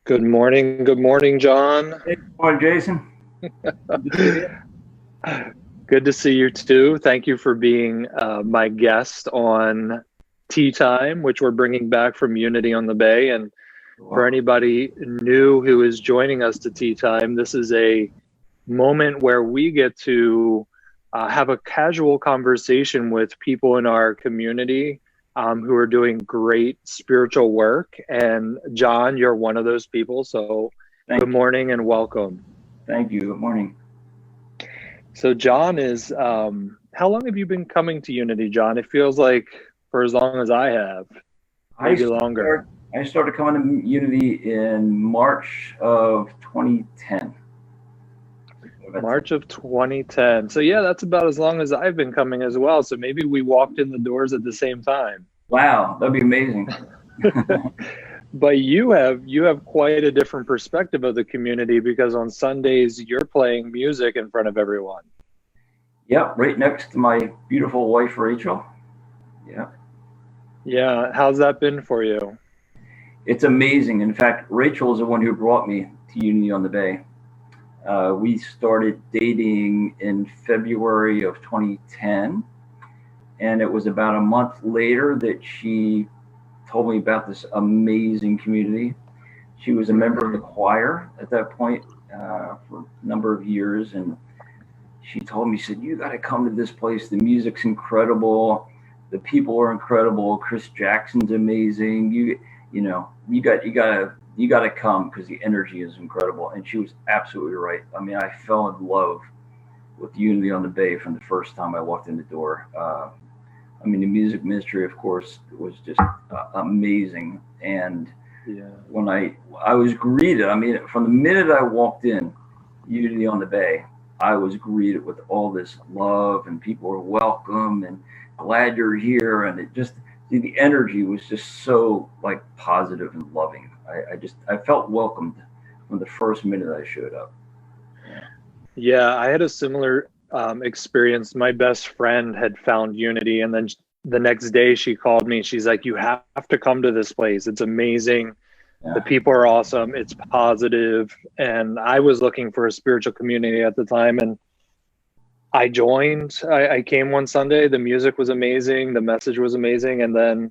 Good morning. Good morning, John. Hey, good morning, Jason. Good to see you. Good to see you too. Thank you for being my guest on Tea Time, which we're bringing back from Unity on the Bay. And You're for welcome. anybody new who is joining us to Tea Time, this is a moment where we get to have a casual conversation with people in our community who are doing great spiritual work. And John, you're one of those people. So good Thank you. morning and welcome. Thank you. Good morning. So John is, how long have you been coming to Unity, John? It feels like for as long as I have, I maybe longer. start. I started coming to Unity in March of 2010. About 10. March of 2010. So yeah, that's about as long as I've been coming as well. So maybe we walked in the doors at the same time. Wow, that'd be amazing. But you have quite a different perspective of the community because on Sundays you're playing music in front of everyone. Yep, right next to my beautiful wife Rachel. Yeah, Yeah, how's that been for you? it's amazing. In fact, Rachel is the one who brought me to Unity on the Bay. We started dating in February of 2010, and it was about a month later that she told me about this amazing community. She was a member of the Hmm. choir at that point for a number of years, and she told me, she said, "You got to come to this place. The music's incredible, the people are incredible. Chris Jackson's amazing. You got to come because the energy is incredible." And she was absolutely right. I mean, I fell in love with Unity on the Bay from the first time I walked in the door. I mean, the music ministry, of course, was just amazing. And Yeah. when I was greeted, I mean, from the minute I walked in, Unity on the Bay, I was greeted with all this love, and people were welcome and glad you're here, and it just the energy was just so like positive and loving. I felt welcomed from the first minute I showed up. Yeah. Yeah, I had a similar experience. My best friend had found Unity, and then the next day she called me. She's like, "You have to come to this place. It's amazing. The Yeah. people are awesome. It's positive." And I was looking for a spiritual community at the time, and I joined. I came one Sunday. The music was amazing. The message was amazing, and then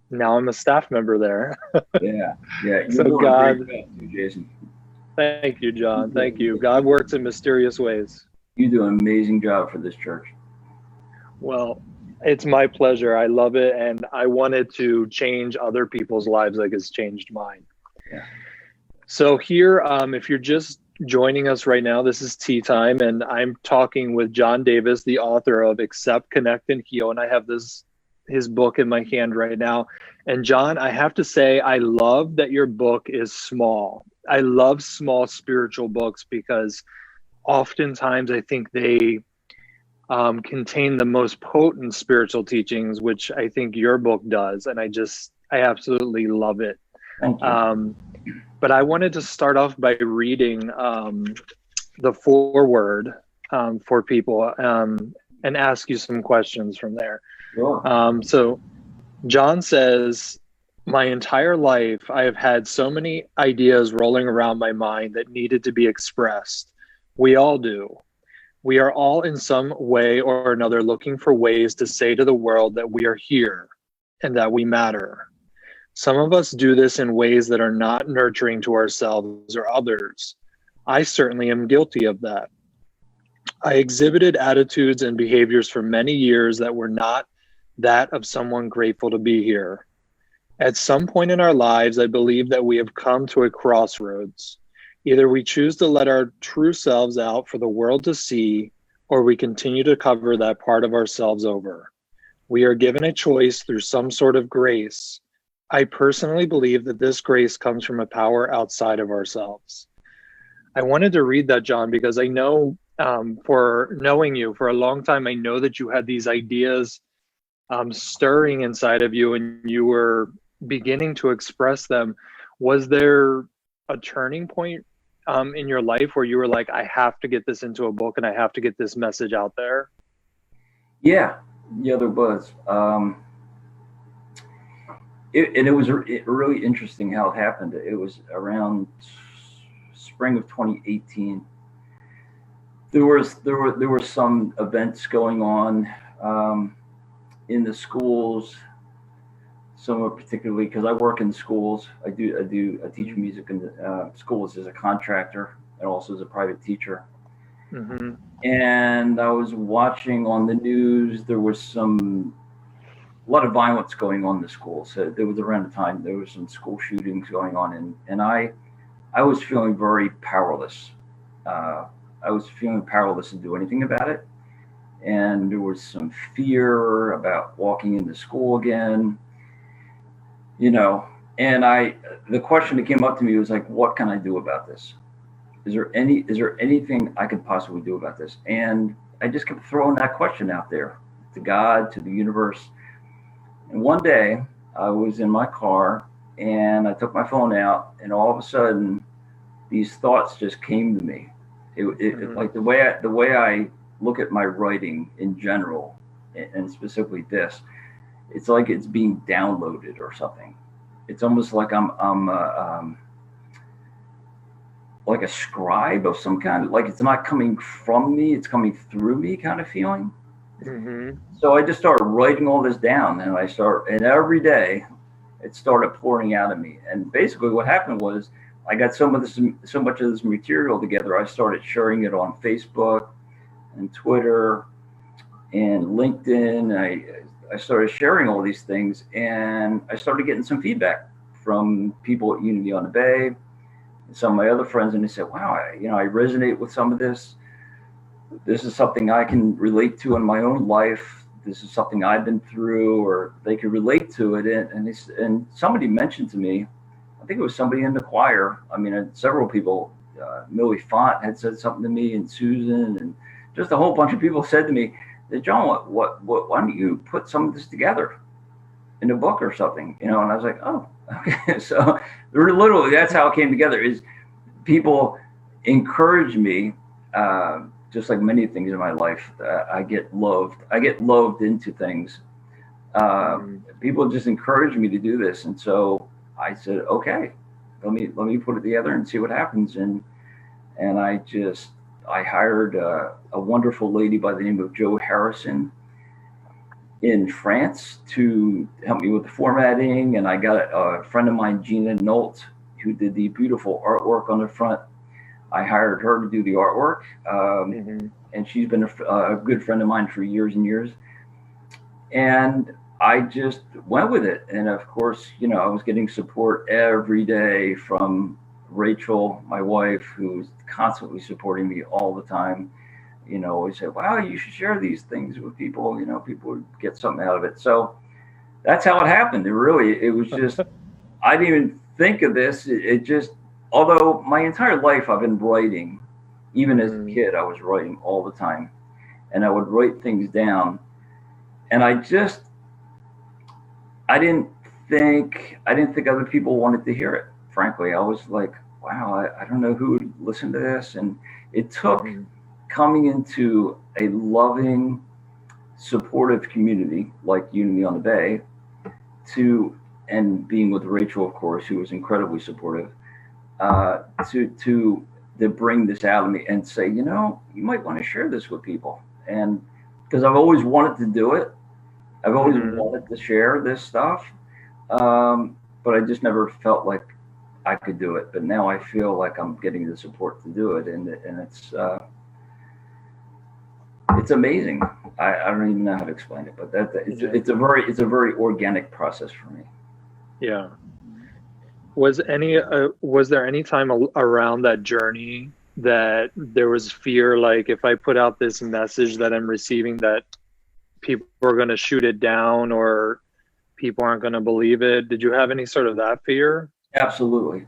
now I'm a staff member there. Yeah, yeah, you're So doing a great God, job too, Jason. thank you, You John. do, Thank you. God works in mysterious ways. you do an amazing job for this church. Well, it's my pleasure. I love it. And I wanted to change other people's lives like it's changed mine. Yeah. So, here, if you're just joining us right now, this is Tea Time, and I'm talking with John Davis, the author of Accept, Connect, and Heal. And I have his book in my hand right now. And, John, I have to say, I love that your book is small. I love small spiritual books because oftentimes I think they contain the most potent spiritual teachings, which I think your book does. And I absolutely love it. Thank you. Um, but I wanted to start off by reading the foreword for people and ask you some questions from there. Sure. So, John says, "My entire life, I have had so many ideas rolling around my mind that needed to be expressed. We all do. We are all in some way or another looking for ways to say to the world that we are here and that we matter. Some of us do this in ways that are not nurturing to ourselves or others. I certainly am guilty of that. I exhibited attitudes and behaviors for many years that were not that of someone grateful to be here. At some point in our lives, I believe that we have come to a crossroads. Either we choose to let our true selves out for the world to see, or we continue to cover that part of ourselves over. We are given a choice through some sort of grace. I personally believe that this grace comes from a power outside of ourselves." I wanted to read that, John, because I know for knowing you for a long time, I know that you had these ideas stirring inside of you and you were beginning to express them. Was there a turning point in your life where you were like, I have to get this into a book and I have to get this message out there? Yeah, yeah, there was. it was really interesting how it happened. It was around spring of 2018. There were some events going on in the schools. Some particularly because I work in schools. I teach music in the schools as a contractor and also as a private teacher. Mm-hmm. And I was watching on the news. There was a lot of violence going on in the schools. So there was around the time there was some school shootings going on, and I was feeling very powerless. Uh, I was feeling powerless to do anything about it, and there was some fear about walking into school again. You know, and the question that came up to me was like, what can I do about this? Is there anything I could possibly do about this? And I just kept throwing that question out there to God, to the universe. And one day I was in my car and I took my phone out, and all of a sudden these thoughts just came to me. Mm-hmm. Like the way I look at my writing in general, and specifically this, it's like it's being downloaded or something. It's almost like I'm like a scribe of some kind. Like it's not coming from me; it's coming through me, kind of feeling. Mm-hmm. So I just started writing all this down, and every day it started pouring out of me. And basically, what happened was I got so much of this material together. I started sharing it on Facebook and Twitter and LinkedIn. I started sharing all these things, and I started getting some feedback from people at Unity on the Bay, and some of my other friends, and they said, "Wow, I resonate with some of this. This is something I can relate to in my own life. This is something I've been through," or they could relate to it. And somebody mentioned to me, I think it was somebody in the choir. I mean, several people. Millie Font had said something to me, and Susan, and just a whole bunch of people said to me, "John, why don't you put some of this together in a book or something?" And I was like, "Oh, okay." So literally, that's how it came together. Is people encourage me, just like many things in my life. I get loved. I get loved into things. Mm-hmm. People just encourage me to do this, and so I said, "Okay, let me put it together and see what happens." And I hired a wonderful lady by the name of Jo Harrison in France to help me with the formatting, and I got a friend of mine, Gina Nolt, who did the beautiful artwork on the front. I hired her to do the artwork, Mm-hmm. and she's been a good friend of mine for years and years. And I just went with it, and of course, I was getting support every day from Rachel, my wife, who's constantly supporting me all the time. Always said, "Wow, you should share these things with people. People would get something out of it." So that's how it happened. It was just, I didn't even think of this. It just, although my entire life I've been writing, even as a Mm-hmm. kid, I was writing all the time, and I would write things down, and I didn't think other people wanted to hear it. Frankly, I was like, "Wow, I don't know who would listen to this," and it took Mm-hmm. coming into a loving, supportive community like Unity on the Bay to and being with Rachel, of course, who was incredibly supportive, uh, to to to bring this out of me and say, you might want to share this with people, and because I've always wanted to do it, I've always Mm-hmm. wanted to share this stuff, but I just never felt like I could do it. But now I feel like I'm getting the support to do it, and it's amazing. I don't even know how to explain it, but Yeah. it's a very organic process for me. Yeah. Was there any time around that journey that there was fear, like if I put out this message that I'm receiving, that people are going to shoot it down or people aren't going to believe it? Did you have any sort of that fear? Absolutely.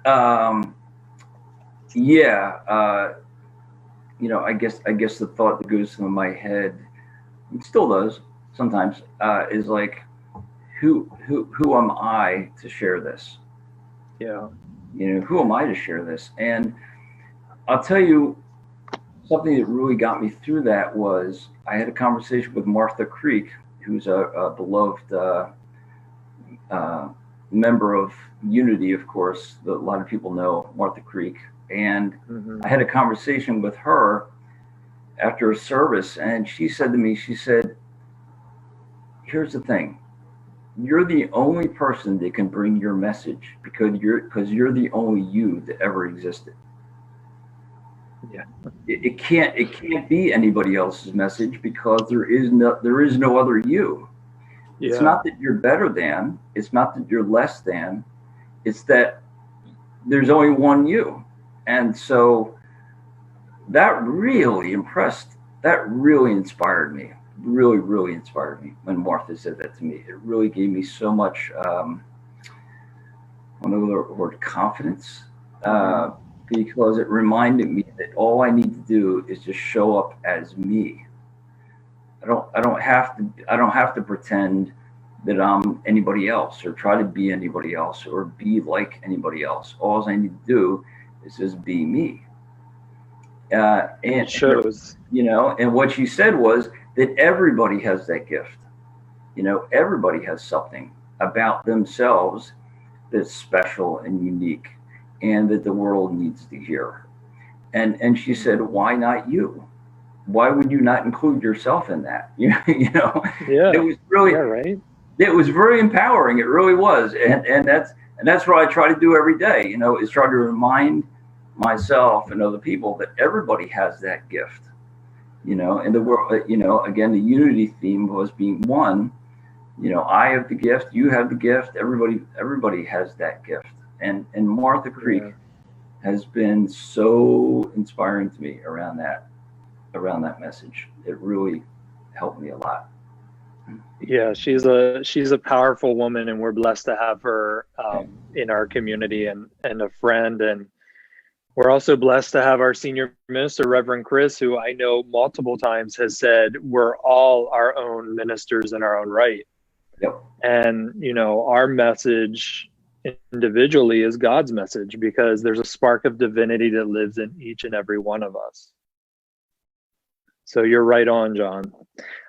Um, yeah. I guess the thought that goes through my head, it still does sometimes, is like, who am I to share this? Yeah. Who am I to share this? And I'll tell you something that really got me through that was I had a conversation with Martha Creek, who's a beloved uh, member of Unity, of course, that a lot of people know, Martha Creek. And I Hmm. had a conversation with her after a service, and she said to me, she said, "Here's the thing. You're the only person that can bring your message because you're the only you that ever existed. Yeah. It can't be anybody else's message because there is no other you. It's Yeah. not that you're better than, it's not that you're less than, it's that there's only one you." And so that really inspired me, really inspired me when Martha said that to me. It really gave me so much, another word, confidence, Hmm. uh, because it reminded me that all I need to do is just show up as me. I don't have to pretend that I'm anybody else or try to be anybody else or be like anybody else. All I need to do is just be me. And it And shows. and what she said was that everybody has that gift. Everybody has something about themselves that's special and unique, and that the world needs to hear. And she said, Hmm. "Why not you? Why would you not include yourself in that?" It Yeah. was Yeah. really Right. it was very empowering. It really was, and that's what I try to do every day. Is try to remind myself and other people that everybody has that gift. In the world, again, the unity theme was being one. I have the gift, you have the gift, everybody has that gift. And Martha Creek Yeah. has been so inspiring to me around that message. It really helped me a lot. Yeah, she's a powerful woman, and we're blessed to have her in our community and a friend. And we're also blessed to have our senior minister, Reverend Chris, who I know multiple times has said we're all our own ministers in our own right. Yep. And our message individually is God's message because there's a spark of divinity that lives in each and every one of us. So you're right on, John.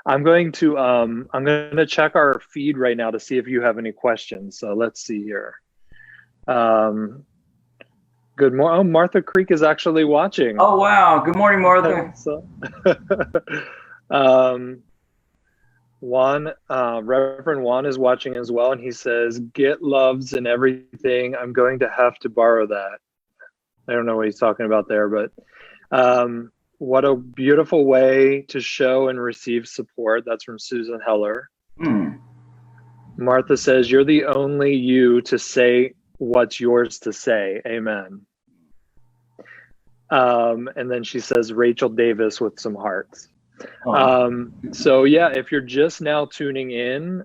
I'm going to check our feed right now to see if you have any questions. So let's see here. Um, good morning. Oh, Martha Creek is actually watching. Oh wow! Good morning, Martha. So, um, Reverend Juan is watching as well, and he says, "Get loves and everything." I'm going to have to borrow that. I don't know what he's talking about there, but what a beautiful way to show and receive support. That's from Susan Heller. Hmm. Martha says, "You're the only you to say what's yours to say." Amen. And then she says, Rachel Davis with some hearts. Oh. So, yeah, if you're just now tuning in,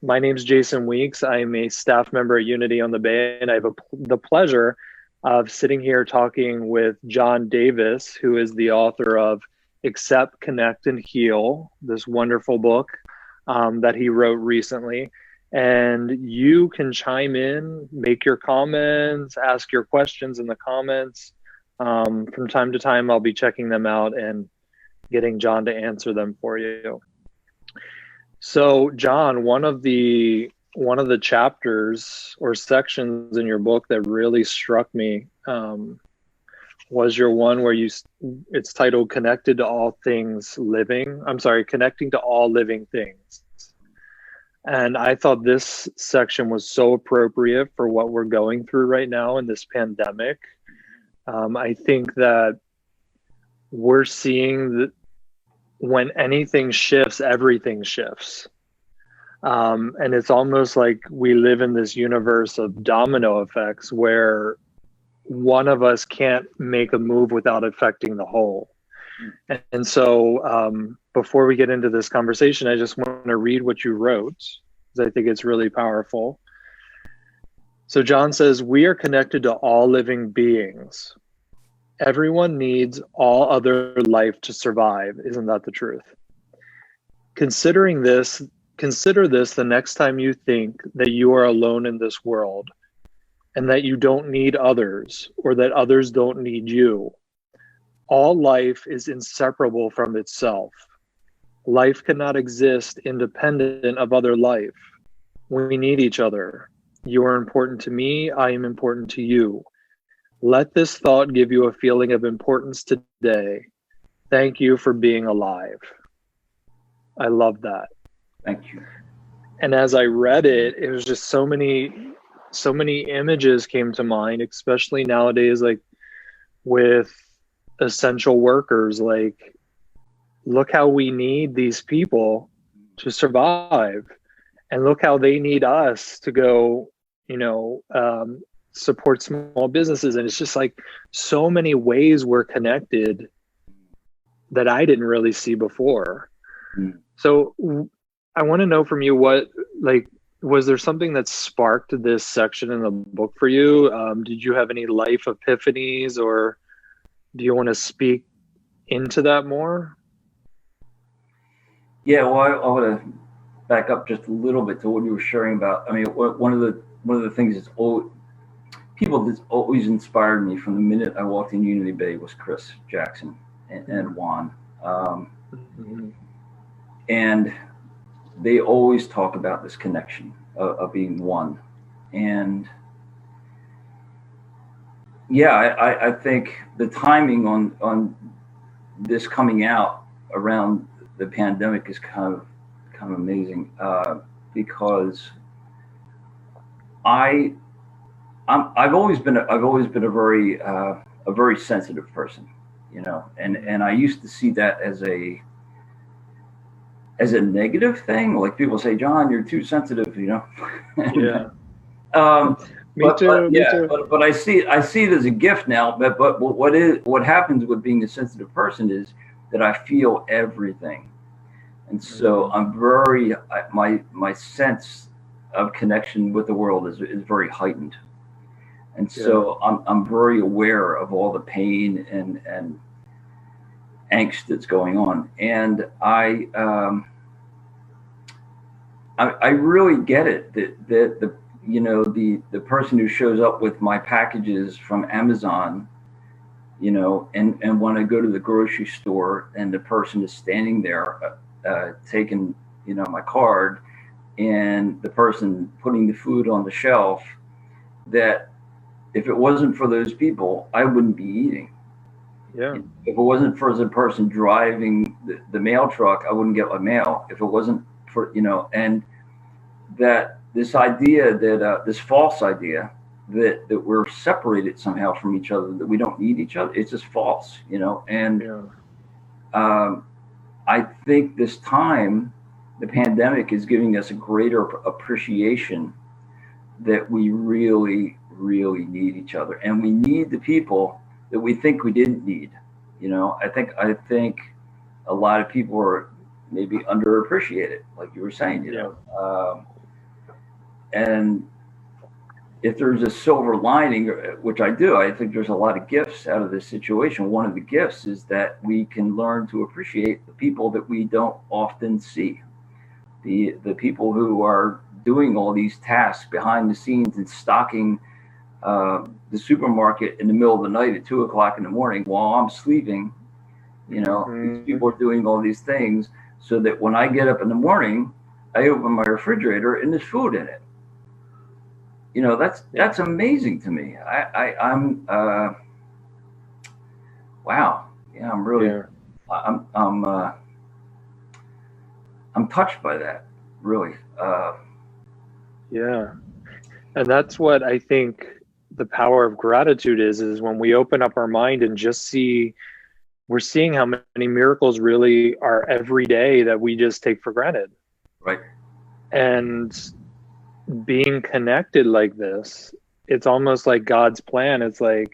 my name's Jason Weeks. I'm a staff member at Unity on the Bay, and I have the pleasure of sitting here talking with John Davis, who is the author of Accept, Connect, and Heal, this wonderful book that he wrote recently. And you can chime in, make your comments, ask your questions in the comments. From time to time, I'll be checking them out and getting John to answer them for you. So, John, one of the chapters or sections in your book that really struck me was your one where it's titled "Connected to All Things Living." I'm sorry, connecting to all living things. And I thought this section was so appropriate for what we're going through right now in this pandemic. I think that we're seeing that when anything shifts, everything shifts. And it's almost like we live in this universe of domino effects where one of us can't make a move without affecting the whole. And so, before we get into this conversation, I just want to read what you wrote because I think it's really powerful. So, John says, "We are connected to all living beings. Everyone needs all other life to survive. Isn't that the truth? Considering this, Consider this the next time you think that you are alone in this world and that you don't need others or that others don't need you. All life is inseparable from itself. Life cannot exist independent of other life. We need each other. You are important to me. I am important to you. Let this thought give you a feeling of importance today. Thank you for being alive. I love that. Thank you. And as I read it, it was just so many images came to mind, especially nowadays, like with essential workers. Like, look how we need these people to survive, and look how they need us to go, support small businesses. And it's just like so many ways we're connected that I didn't really see before. Mm. So I want to know from you, what, like, was there something that sparked this section in the book for you? Did you have any life epiphanies, or do you want to speak into that more? Yeah, well, I want to back up just a little bit to what you were sharing about. I mean, one of the things that's always, people that's always inspired me from the minute I walked in Unity Bay was Chris Jackson and Juan, Mhm. and they always talk about this connection of being one. And yeah, I think the timing on this coming out around the pandemic is kind of amazing, because I I've always been a very sensitive person, and I used to see that as a negative thing. Like people say, John, you're too sensitive. Yeah. um, Me too. but Me yeah, too. but I see it as a gift now. But what happens with being a sensitive person is that I feel everything, and so Mhm. I'm very my sense of connection with the world is very heightened, and Yeah. so I'm very aware of all the pain and angst that's going on, and I really get it that the person who shows up with my packages from Amazon, and when I go to the grocery store and the person is standing there, taking my card, and the person putting the food on the shelf, that if it wasn't for those people, I wouldn't be eating. Yeah. If it wasn't for the person driving the mail truck, I wouldn't get my mail. If it wasn't for, and that this idea that this false idea that we're separated somehow from each other, that we don't need each other, it's just false. And Yeah. um, I think this time, the pandemic is giving us a greater appreciation that we really, really need each other, and we need the people that we think we didn't need. I think a lot of people are maybe underappreciated, like you were saying. Yeah. And if there's a silver lining, which I do, I think there's a lot of gifts out of this situation. One of the gifts is that we can learn to appreciate the people that we don't often see, the people who are doing all these tasks behind the scenes and stocking the supermarket in the middle of the night at 2 o'clock in the morning while I'm sleeping. These Mhm. people are doing all these things so that when I get up in the morning, I open my refrigerator and there's food in it. Yeah. That's amazing to me. I'm wow. Yeah, I'm really Yeah. I'm I'm uh, I'm touched by that. Really. Yeah. And that's what I think the power of gratitude is when we open up our mind and just see, we're seeing how many miracles really are every day that we just take for granted. Right. And being connected like this, it's almost like God's plan. It's like,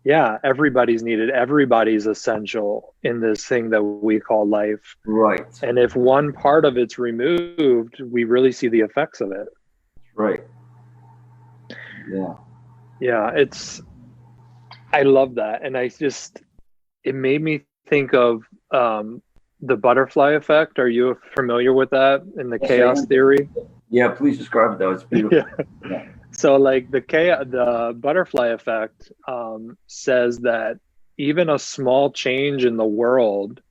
yeah, everybody's needed. Everybody's essential in this thing that we call life. Right. And if one part of it's removed, we really see the effects of it. Right. Yeah. Yeah, I love that. And it made me think of the butterfly effect. Are you familiar with that in the Yes, I chaos am. theory? Yeah. Please describe it. That was Yeah. beautiful. Yeah. So, like the butterfly effect says that even a small change in the world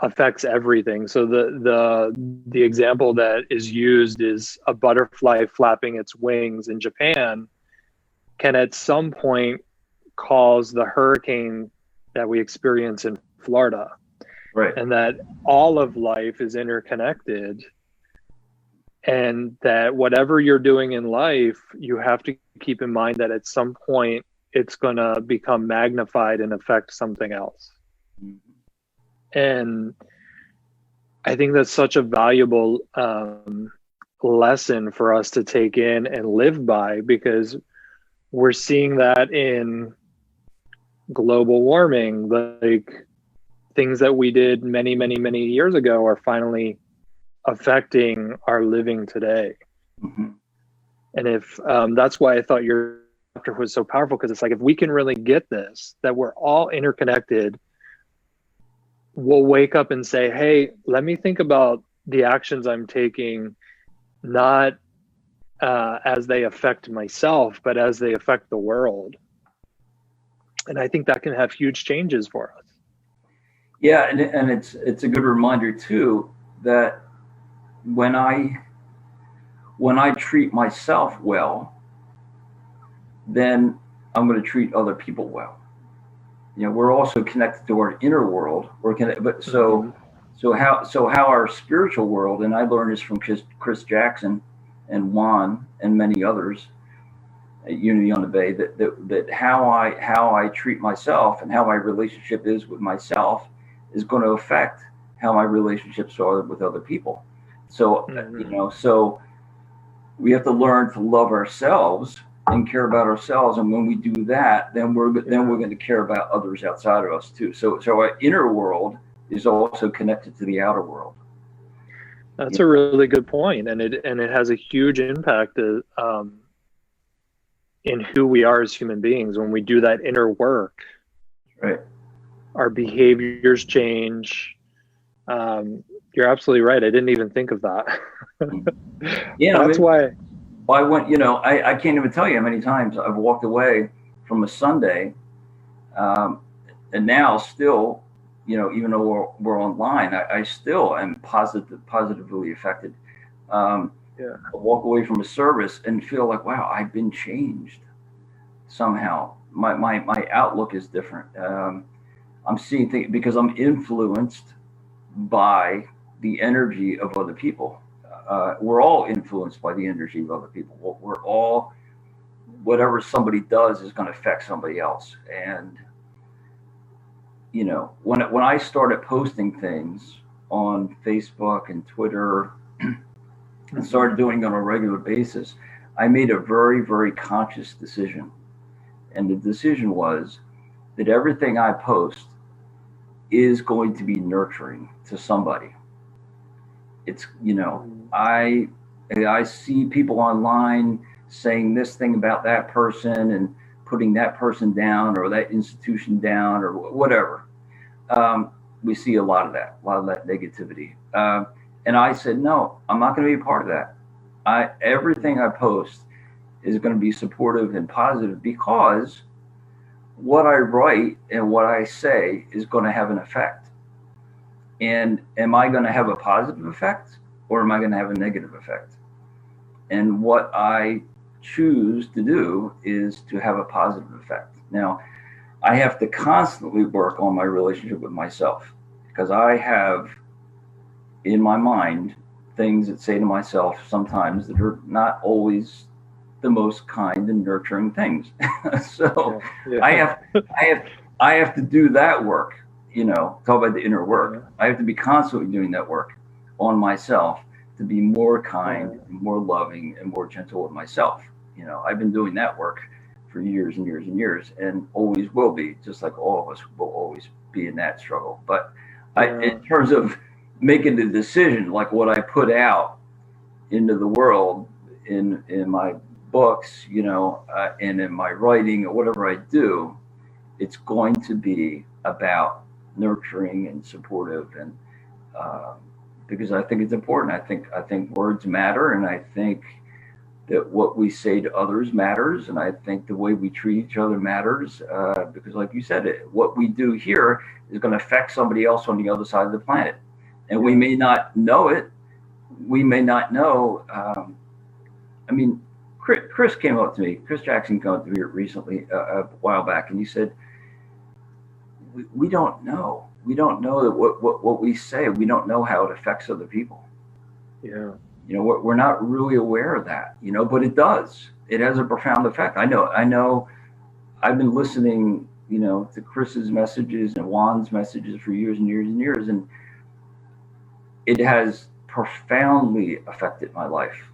affects everything. So the example that is used is a butterfly flapping its wings in Japan can at some point cause the hurricane that we experience in Florida, Right. and that all of life is interconnected, and that whatever you're doing in life, you have to keep in mind that at some point it's going to become magnified and affect something else. Mhm. And I think that's such a valuable lesson for us to take in and live by, because we're seeing that in global warming. Like, things that we did many, many, many years ago are finally affecting our living today. Mhm. And if that's why I thought your chapter was so powerful, because it's like, if we can really get this, that we're all interconnected, we'll wake up and say, hey, let me think about the actions I'm taking, not as they affect myself, but as they affect the world. And I think that can have huge changes for us. Yeah, and it's a good reminder too that when I treat myself well, then I'm going to treat other people well. You know, we're also connected to our inner world. We're connected, but Mm-hmm. so how our spiritual world, and I learned this from Chris Jackson and Juan and many others at Unity on the Bay, that how I treat myself and how my relationship is with myself is going to affect how my relationships are with other people. So Mm-hmm. so we have to learn to love ourselves and care about ourselves, and when we do that, then we're going to care about others outside of us too. So our inner world is also connected to the outer world. That's a really good point, and it has a huge impact in who we are as human beings. When we do that inner work, Right. our behaviors change. You're absolutely right. I didn't even think of that. Yeah, I That's mean, why. I went. I can't even tell you how many times I've walked away from a Sunday, um, and now still, even though we're online, I still am positively affected. Yeah. I walk away from a service and feel like, wow, I've been changed somehow. My outlook is different. I'm seeing things because I'm influenced by the energy of other people. We're all influenced by the energy of other people. We're all, whatever somebody does is going to affect somebody else. And when I started posting things on Facebook and Twitter and Mm-hmm. started doing it on a regular basis, I made a very, very conscious decision. And the decision was that everything I post is going to be nurturing to somebody. It's, Mm-hmm. I see people online saying this thing about that person and putting that person down or that institution down or whatever. Um, we see a lot of that negativity. And I said, no, I'm not going to be a part of that. Everything I post is going to be supportive and positive, because what I write and what I say is going to have an effect. And am I going to have a positive effect, or am I going to have a negative effect? And what I choose to do is to have a positive effect. Now, I have to constantly work on my relationship with myself, because I have in my mind things that say to myself sometimes that are not always the most kind and nurturing things. So Yeah. I Yeah. have I have I have to do that work. Talk about the inner work. Yeah. I have to be constantly doing that work on myself to be more kind, Yeah. more loving, and more gentle with myself. I've been doing that work for years and years and years, and always will be. Just like all of us will always be in that struggle. But in Yeah. terms of making the decision, like what I put out into the world in my books, and in my writing or whatever I do, it's going to be about nurturing and supportive, and uh, because I think it's important. I think words matter, and I think that what we say to others matters, and I think the way we treat each other matters, because, like you said, what we do here is going to affect somebody else on the other side of the planet, and we may not know it. We may not know. I mean, Chris came up to me. Chris Jackson came up to me recently, a while back, and he said, "We don't know. We don't know that what we say. We don't know how it affects other people." Yeah. We're not really aware of that, but it does. It has a profound effect. I know. I've been listening, to Chris's messages and Juan's messages for years and years and years, and it has profoundly affected my life,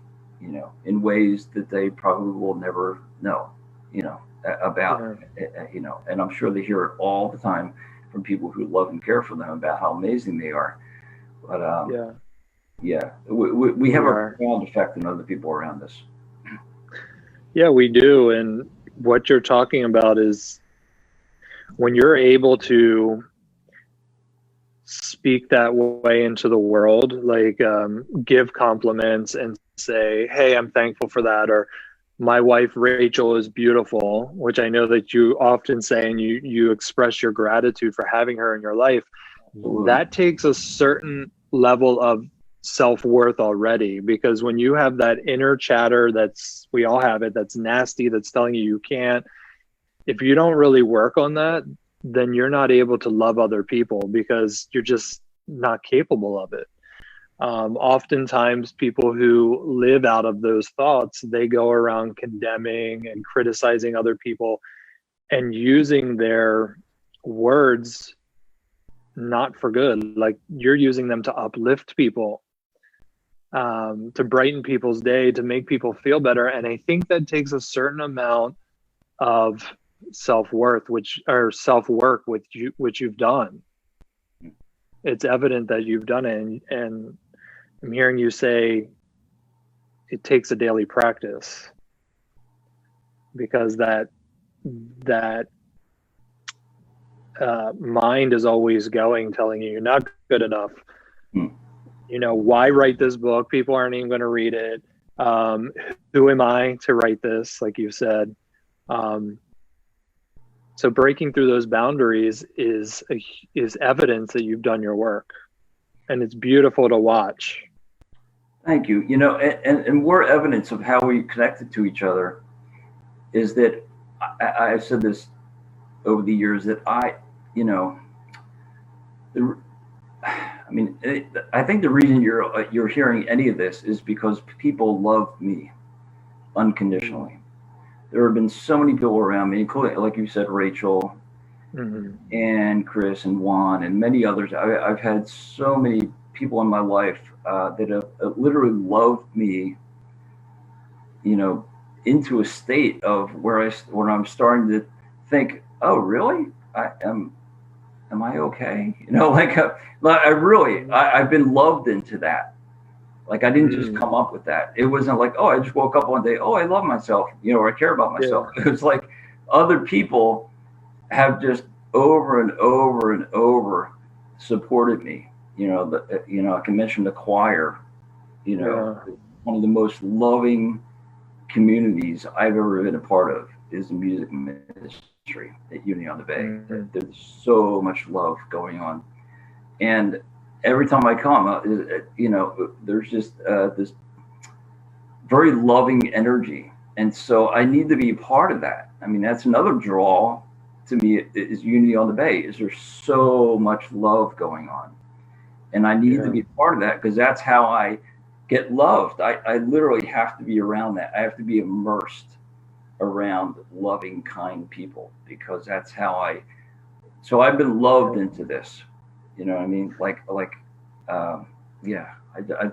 in ways that they probably will never know, about, and I'm sure they hear it all the time from people who love and care for them about how amazing they are. But yeah, we have a profound effect on other people around us. Yeah, we do. And what you're talking about is when you're able to speak that way into the world, like give compliments and say, hey, I'm thankful for that, or my wife Rachel is beautiful, which I know that you often say, and you express your gratitude for having her in your life. Absolutely. That takes a certain level of self-worth already, because when you have that inner chatter, we all have it, that's nasty, that's telling you can't, if you don't really work on that, then you're not able to love other people because you're just not capable of it. Oftentimes people who live out of those thoughts, they go around condemning and criticizing other people and using their words not for good. Like, you're using them to uplift people, to brighten people's day, to make people feel better. And I think that takes a certain amount of self-worth, which you've done. It's evident that you've done it, and I'm hearing you say it takes a daily practice, because that mind is always telling you you're not good enough. Why write this book? People aren't even going to read it. Who am I to write this? Like you said. So breaking through those boundaries is evidence that you've done your work, and it's beautiful to watch. Thank you. And more evidence of how we connected to each other is that I've said this over the years, that I think the reason you're hearing any of this is because people love me unconditionally. There have been so many people around me, including, like you said, Rachel, and Chris and Juan and many others. I've had so many people in my life that have literally loved me, into a state of where I'm starting to think, oh, really? Am I okay? I've been loved into that. Like, I didn't just come up with that. It wasn't like, oh, I just woke up one day, oh, I love myself, or I care about myself. Yeah. It was like other people have just over and over and over supported me. I can mention the choir, one of the most loving communities I've ever been a part of is the music ministry at Unity on the Bay. There's so much love going on. And every time I come, there's just this very loving energy. And so I need to be a part of that. I mean, that's another draw to me is Unity on the Bay, is there's so much love going on. And I need to be a part of that, because that's how I get loved. I literally have to be around that. I have to be immersed around loving, kind people, because that's how so I've been loved into this. You know what I mean? I've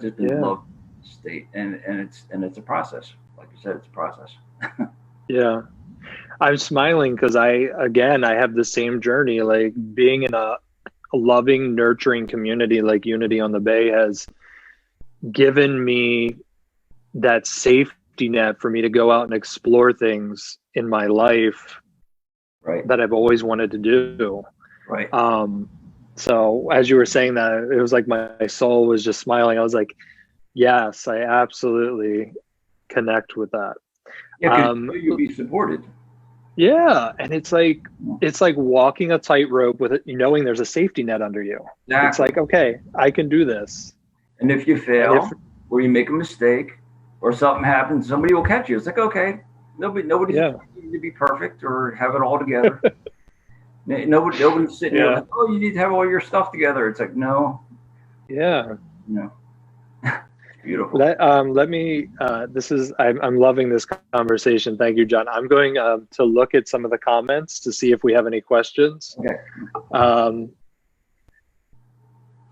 just been loved in this state, and it's a process. Like you said, it's a process. Yeah, I'm smiling because I have the same journey. Like, being in a loving, nurturing community like Unity on the Bay has given me that safety net for me to go out and explore things in my life, right, that I've always wanted to do. Right. So as you were saying that, it was like my soul was just smiling. I was like, yes, I absolutely connect with that. Yeah, because you'll be supported. Yeah, and it's like walking a tightrope with it, knowing there's a safety net under you. Exactly. It's like, okay, I can do this. And if you fail, or you make a mistake, or something happens, somebody will catch you. It's like, okay, nobody's expecting to be perfect or have it all together. Nobody's sitting there like, oh, you need to have all your stuff together. It's like, no. Yeah. No. Beautiful. Let me. I'm loving this conversation. Thank you, John. I'm going to look at some of the comments to see if we have any questions. Okay.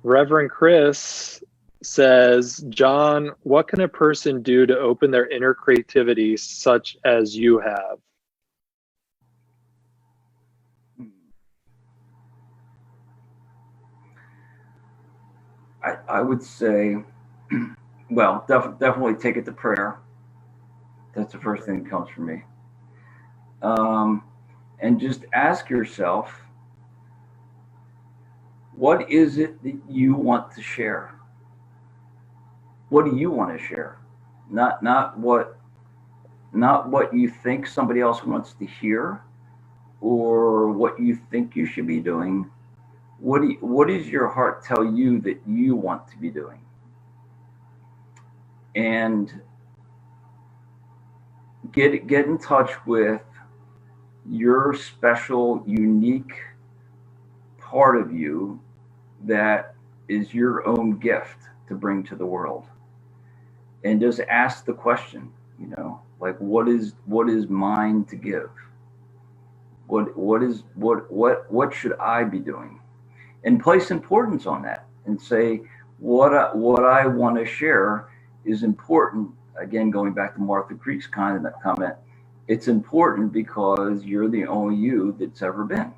Reverend Chris says, John, what can a person do to open their inner creativity, such as you have? I would say, well, definitely take it to prayer. That's the first thing that comes from me. And just ask yourself, what is it that you want to share? What do you want to share? Not what you think somebody else wants to hear, or what you think you should be doing. What does your heart tell you that you want to be doing? And get in touch with your special, unique part of you that is your own gift to bring to the world. And just ask the question, like, what is mine to give? What should I be doing? And place importance on that, and say what I want to share is important. Again, going back to Martha Creek's comment, it's important because you're the only you that's ever been.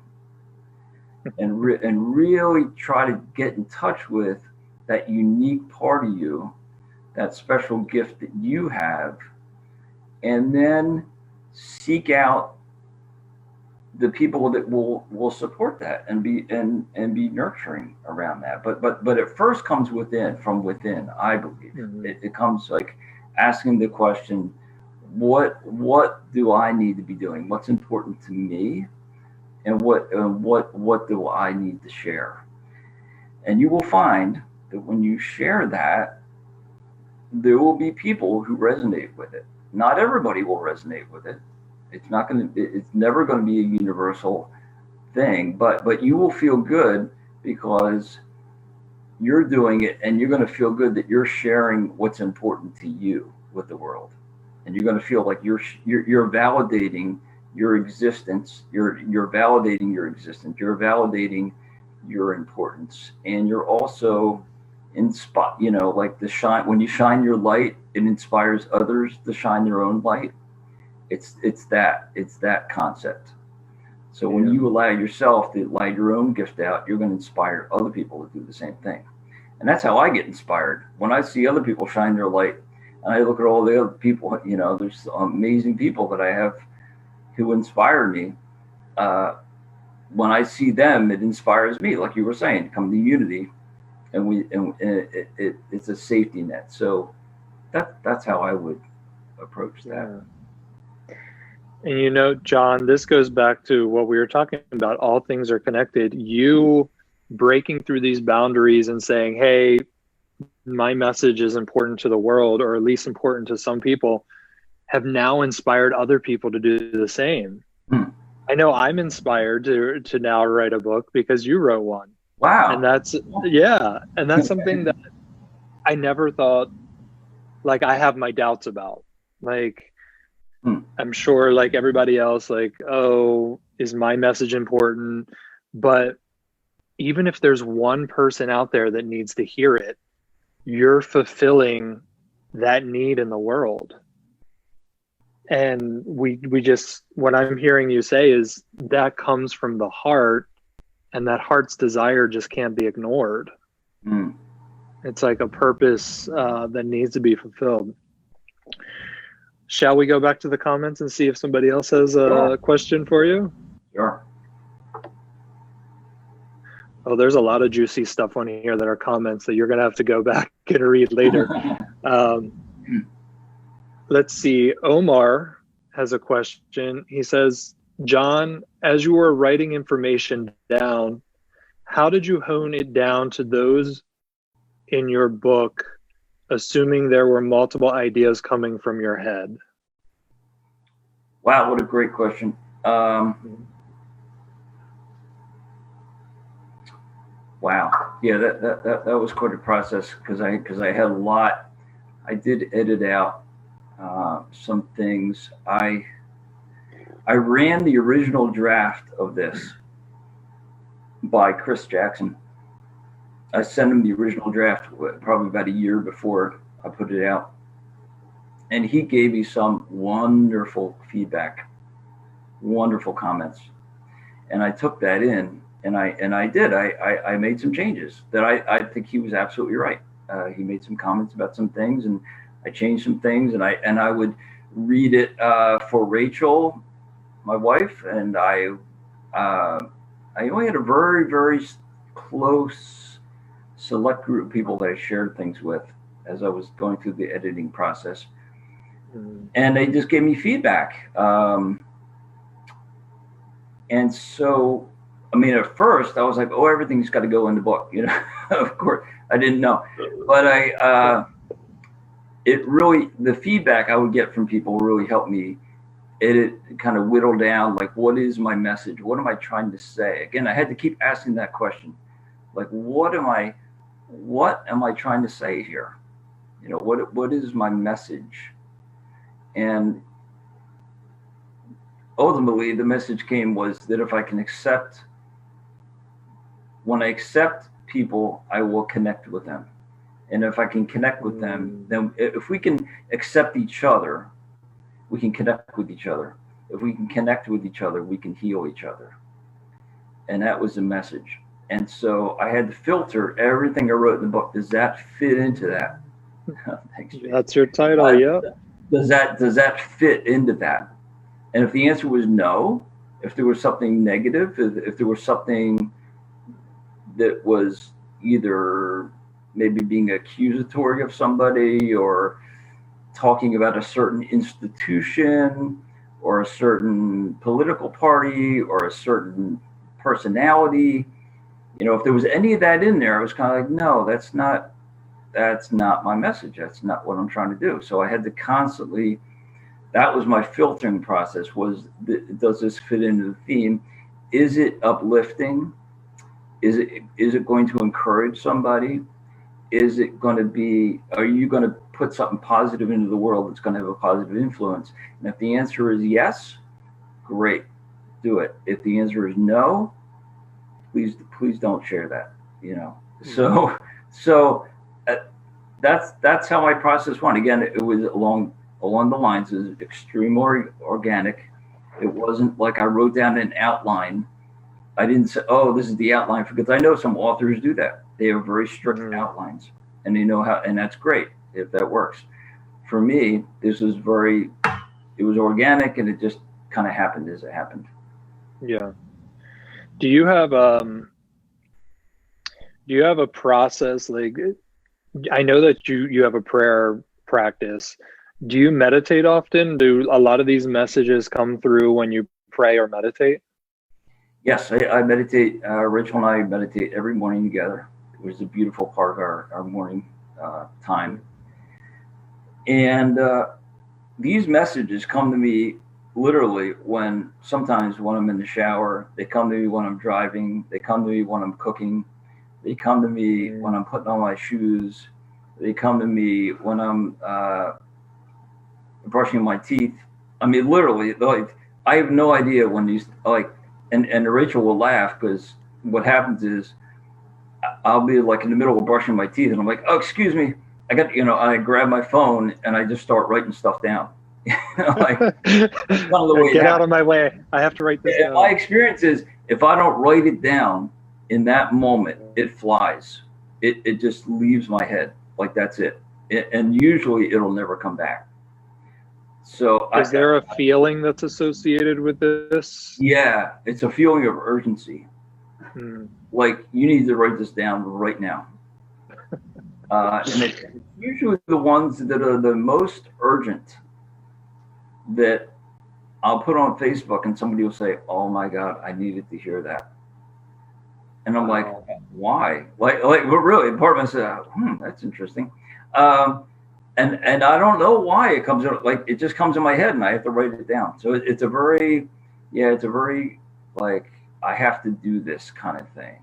And really try to get in touch with that unique part of you, that special gift that you have, and then seek out the people that will support that and be nurturing around that. But it first comes from within, I believe. Mm-hmm. It comes like asking the question, what do I need to be doing? What's important to me? And what do I need to share? And you will find that when you share that, there will be people who resonate with it. Not everybody will resonate with it. It's never going to be a universal thing, but you will feel good because you're doing it, and you're going to feel good that you're sharing what's important to you with the world. And you're going to feel like you're validating your existence. You're validating your existence. You're validating your importance, and you're also like the shine. When you shine your light, it inspires others to shine their own light. It's that concept. So when you allow yourself to light your own gift out, you're going to inspire other people to do the same thing. And that's how I get inspired. When I see other people shine their light, and I look at all the other people, there's amazing people that I have who inspire me. When I see them, it inspires me, like you were saying, to come to unity, and it's a safety net. So that's how I would approach that. Yeah. And John, this goes back to what we were talking about. All things are connected. You breaking through these boundaries and saying, hey, my message is important to the world, or at least important to some people, have now inspired other people to do the same. I know I'm inspired to now write a book because you wrote one. Wow. And that's something that I never thought, like, I have my doubts about. Like, I'm sure, like everybody else, like, oh, is my message important? But even if there's one person out there that needs to hear it, you're fulfilling that need in the world. And we just, what I'm hearing you say is that comes from the heart, and that heart's desire just can't be ignored. It's like a purpose that needs to be fulfilled. Shall we go back to the comments and see if somebody else has a question for you? Sure. Oh, there's a lot of juicy stuff on here that are comments that you're going to have to go back and read later. Let's see. Omar has a question. He says, John, as you were writing information down, how did you hone it down to those in your book, assuming there were multiple ideas coming from your head? Wow, what a great question. Wow, yeah, that was quite a process because I had a lot. I did edit out some things. I ran the original draft of this by Chris Jackson. I sent him the original draft probably about a year before I put it out, and he gave me some wonderful feedback, wonderful comments, and I took that in, and I made some changes that I think he was absolutely right. He made some comments about some things, and I changed some things, and I would read it for Rachel, my wife, and I only had a very, very close select group of people that I shared things with as I was going through the editing process, and they just gave me feedback. And so, I mean, at first I was like, "Oh, everything's got to go in the book," you know. Of course, I didn't know, but it really, the feedback I would get from people really helped me edit, kind of whittle down, like, what is my message? What am I trying to say? Again, I had to keep asking that question, like, what am I trying to say here? You know, what is my message? And ultimately, the message was that if I can when I accept people, I will connect with them. And if I can connect with them, then if we can accept each other, we can connect with each other. If we can connect with each other, we can heal each other. And that was the message. And so I had to filter everything I wrote in the book. Does that fit into that? Thanks. That's your title, yeah. Does that fit into that? And if the answer was no, if there was something negative, if there was something that was either maybe being accusatory of somebody or talking about a certain institution or a certain political party or a certain personality, you know, if there was any of that in there, I was kind of like, no, that's not my message. That's not what I'm trying to do. So I had to constantly, that was my filtering process, does this fit into the theme? Is it uplifting? Is it going to encourage somebody? Is it going to be, are you going to put something positive into the world that's going to have a positive influence? And if the answer is yes, great, do it. If the answer is no, please don't share that, you know. So that's how my process went. Again, it was along the lines of extremely organic. It wasn't like I wrote down an outline. I didn't say, oh, this is the outline, because I know some authors do that. They have very strict outlines, and they know how, and that's great if that works. For me, it was organic, and it just kind of happened as it happened. Yeah. Do you have a process? Like, I know that you have a prayer practice. Do you meditate often? Do a lot of these messages come through when you pray or meditate? Yes, I meditate. Rachel and I meditate every morning together. It was a beautiful part of our morning time. And these messages come to me literally sometimes when I'm in the shower. They come to me when I'm driving. They come to me when I'm cooking. They come to me when I'm putting on my shoes. They come to me when I'm brushing my teeth. I mean, literally, like, I have no idea when these, like, and Rachel will laugh, because what happens is I'll be like in the middle of brushing my teeth, and I'm like, oh, excuse me. I grab my phone and I just start writing stuff down. Like, get out of my way. I have to write this down. My experience is, if I don't write it down in that moment, it flies. It just leaves my head. Like, that's it. And usually it'll never come back. So is there a feeling that's associated with this? Yeah, it's a feeling of urgency. Like, you need to write this down right now. And it's usually the ones that are the most urgent that I'll put on Facebook and somebody will say, "Oh my God, I needed to hear that." And I'm like, Wow. why? Like, but really, part of me said, that's interesting. Um, and I don't know why it comes like it just comes in my head, and I have to write it down. So it's a very, yeah, it's a very like I have to do this kind of thing.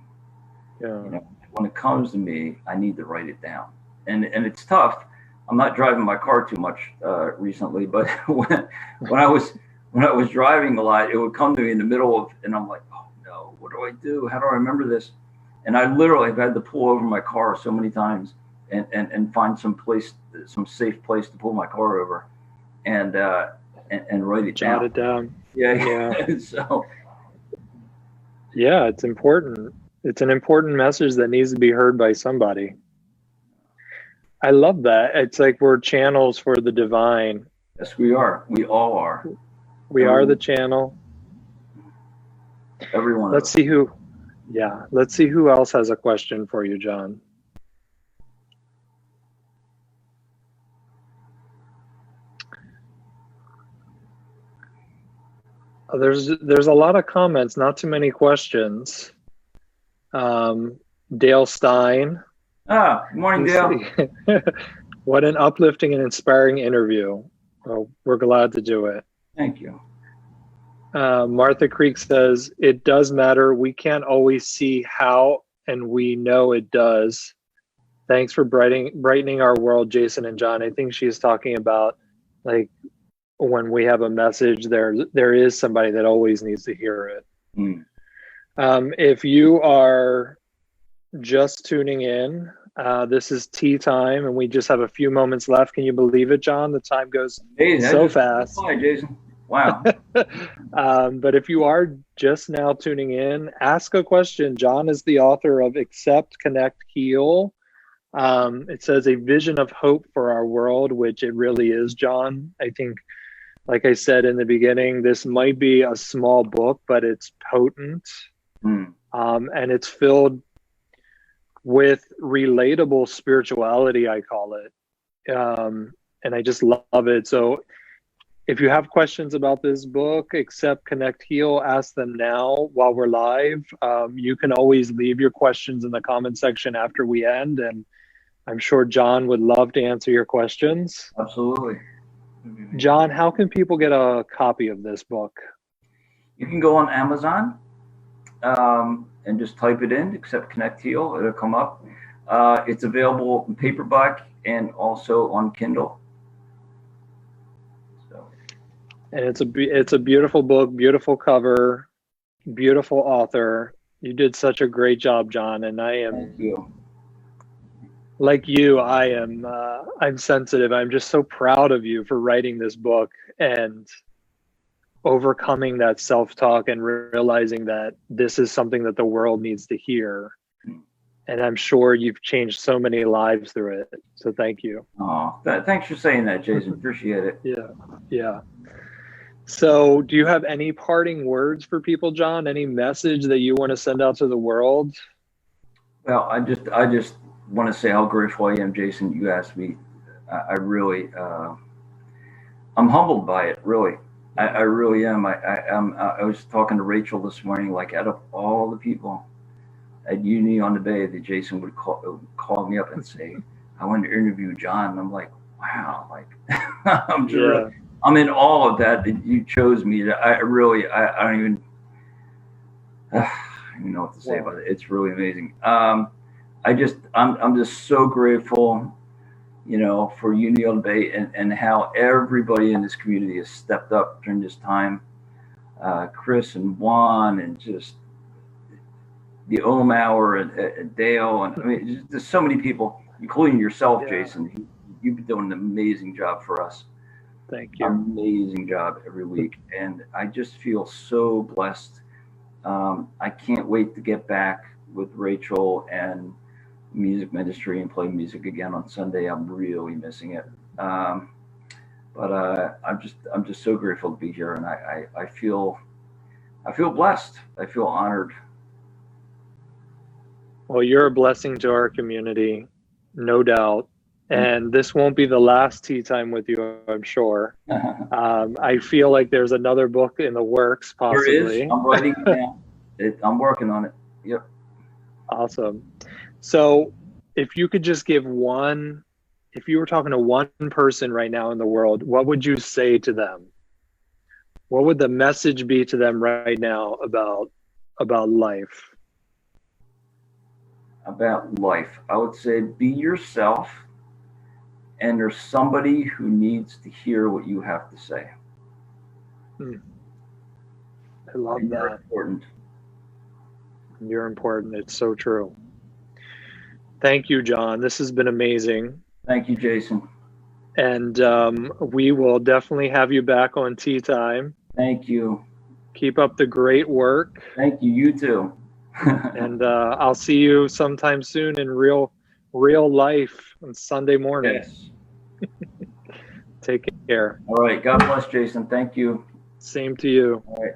Yeah. You know, when it comes to me, I need to write it down, and it's tough. I'm not driving my car too much recently, but when I was when I was driving a lot, it would come to me in the middle of, and I'm like, oh no, what do I do? How do I remember this? And I literally have had to pull over my car so many times and find some place, some safe place to pull my car over, and and write it Jot down. it down. Yeah. Yeah. So Yeah, it's important. It's an important message that needs to be heard by somebody. I love that. It's like we're channels for the divine. yes, we are. We all are. We are the Every channel. every one of Let's us. see who, yeah, let's see who else has a question for you, John. There's a lot of comments, not too many questions. Dale Stein, Ah, good morning, Dale. what an uplifting and inspiring interview. Oh, we're glad to do it. Thank you. Martha Creek says, it does matter. We can't always see how, and we know it does. Thanks for brightening our world, Jason and John. I think she's talking about like when we have a message, there is somebody that always needs to hear it. Mm. If you are just tuning in, this is tea time, and we just have a few moments left. Can you believe it, John? The time goes Amazing. so fast. Hi, Jason. Wow. But if you are just now tuning in, ask a question. John is the author of Accept, Connect, Heal. It says a vision of hope for our world, which it really is, John. I think, like I said in the beginning, this might be a small book, but it's potent. Mm. And it's filled with relatable spirituality, I call it. And I just love it. So if you have questions about this book, Accept, Connect, Heal, ask them now while we're live. You can always leave your questions in the comment section after we end, and I'm sure John would love to answer your questions. Absolutely. John, how can people get a copy of this book? You can go on Amazon and just type it in, Accept, Connect, Heal. It'll come up. It's available in paperback and also on Kindle. So. And it's a beautiful book, beautiful cover, beautiful author. You did such a great job, John, and I am. Thank you. Like you, I'm sensitive. I'm just so proud of you for writing this book and overcoming that self-talk and realizing that this is something that the world needs to hear. And I'm sure you've changed so many lives through it. So thank you. Oh, thanks for saying that, Jason. Appreciate it. Yeah. So do you have any parting words for people, John? Any message that you want to send out to the world? Well, I just want to say how grateful I am, Jason. You asked me. I really, I'm humbled by it. Really, I really am. I was talking to Rachel this morning. Like, out of all the people at Uni on the Bay, that Jason would call me up and say, "I want to interview John." And I'm like, wow. Like, I'm in awe of that you chose me. I don't even. I don't even know what to say about it. It's really amazing. I'm just so grateful, for Uni on the Bay and how everybody in this community has stepped up during this time. Chris and Juan and just the Hour and Dale, and I mean, there's so many people, including yourself, Jason. You've been doing an amazing job for us. Thank you. Amazing job every week, and I just feel so blessed. I can't wait to get back with Rachel and music ministry and play music again on Sunday. I'm really missing it. But I'm just so grateful to be here, and I feel blessed. I feel honored. Well, you're a blessing to our community, no doubt. And this won't be the last tea time with you, I'm sure. I feel like there's another book in the works, There is. possibly. I'm writing it down. I'm working on it. Yep. Awesome. So if you could just give one, if you were talking to one person right now in the world, what would you say to them? What would the message be to them right now about life? About life, I would say be yourself, and there's somebody who needs to hear what you have to say. Hmm. I love And you're that. important. You're important. It's so true. Thank you, John. This has been amazing. Thank you, Jason. And we will definitely have you back on Tea Time. Thank you. Keep up the great work. Thank you. You too. And I'll see you sometime soon in real life on Sunday morning. Yes. Take care. All right. God bless, Jason. Thank you. Same to you. All right.